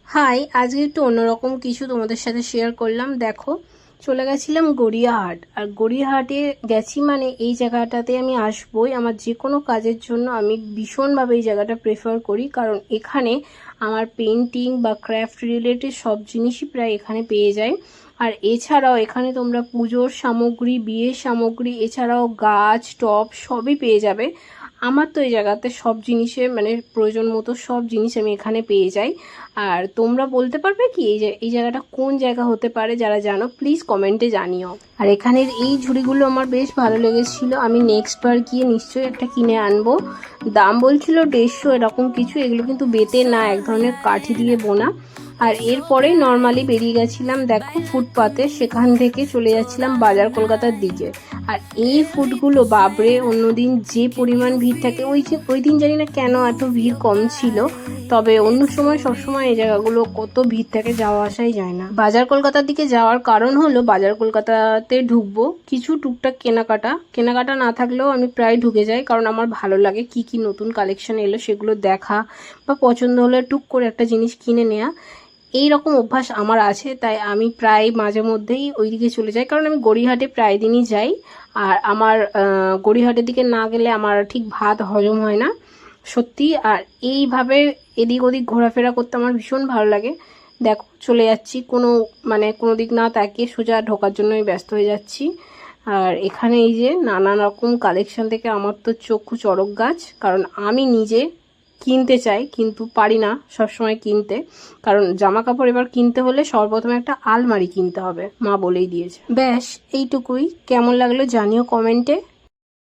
High, আজকে একটু অন্যরকম কিছু তোমাদের সাথে শেয়ার করলাম। দেখো, চলে গেছিলাম গড়িয়াহাট। আর গড়িয়াহাটে গেছি মানে এই জায়গাটাতে আমি আসবই। আমার যে কোনো কাজের জন্য আমি ভীষণভাবে এই জায়গাটা প্রেফার করি, কারণ এখানে আমার পেন্টিং বা ক্রাফট রিলেটেড সব জিনিসই প্রায় এখানে পেয়ে যাই। আর এছাড়াও এখানে তোমরা পুজোর সামগ্রী, বিয়ের সামগ্রী, এছাড়াও গাছ, টব সবই পেয়ে যাবে। আমার তো এই জায়গাতে সব জিনিসের মানে প্রয়োজন মতো সব জিনিস আমি এখানে পেয়ে যাই। আর তোমরা বলতে পারবে কি এই জায়গাটা কোন জায়গা হতে পারে? যারা জানো প্লিজ কমেন্টে জানিও। আর এখানের এই ঝুড়িগুলো আমার বেশ ভালো লেগেছিল, আমি নেক্সট বার গিয়ে নিশ্চয়ই একটা কিনে আনবো। দাম বলছিল 150 এরকম কিছু। এগুলো কিন্তু বেতের না, এক ধরনের কাঠি দিয়ে বোনা। আর এরপরেই নর্মালি বেরিয়ে গেছিলাম দেখো ফুটপাতে, সেখান থেকে চলে যাচ্ছিলাম বাজার কলকাতার দিকে। আর এই ফুডগুলো বাবরে, অন্যদিন যে পরিমাণ ভিড় থাকে, ওই দিন জানি না কেন এত ভিড় কম ছিল। তবে অন্য সময় সবসময় এই জায়গাগুলো কত ভিড় থাকে, যাওয়া আসাই যায় না। বাজার কলকাতার দিকে যাওয়ার কারণ হলো বাজার কলকাতাতে ঢুকবো, কিছু টুকটাক কেনাকাটা না থাকলেও আমি প্রায় ঢুকে যাই, কারণ আমার ভালো লাগে কি কি নতুন কালেকশন এলো সেগুলো দেখা, বা পছন্দ হলে টুক করে একটা জিনিস কিনে নেওয়া। এই রকম অভ্যাস আমার আছে, তাই আমি প্রায় মাঝে মধ্যেই ওইদিকে চলে যাই, কারণ আমি গড়িয়াহাটে প্রায় দিনই যাই। আর আমার গড়িয়াহাটের দিকে না গেলে আমার ঠিক ভাত হজম হয় না সত্যি। আর এইভাবে এদিক ওদিক ঘোরাফেরা করতে আমার ভীষণ ভালো লাগে। দেখো চলে যাচ্ছি, কোনো দিক না তাকিয়ে সোজা ঢোকার জন্যই ব্যস্ত হয়ে যাচ্ছি। আর এখানে এই যে নানান রকম কালেকশন থেকে আমার তো চক্ষু চড়ক গাছ, কারণ আমি নিজে কিনতে চাই কিন্তু পারি না সবসময় কিনতে। কারণ জামা কাপড় এবার কিনতে হলে সর্বপ্রথমে একটা আলমারি কিনতে হবে, মা বলেই দিয়েছে। ব্যাস এইটুকুই। কেমন লাগলো জানিও কমেন্টে।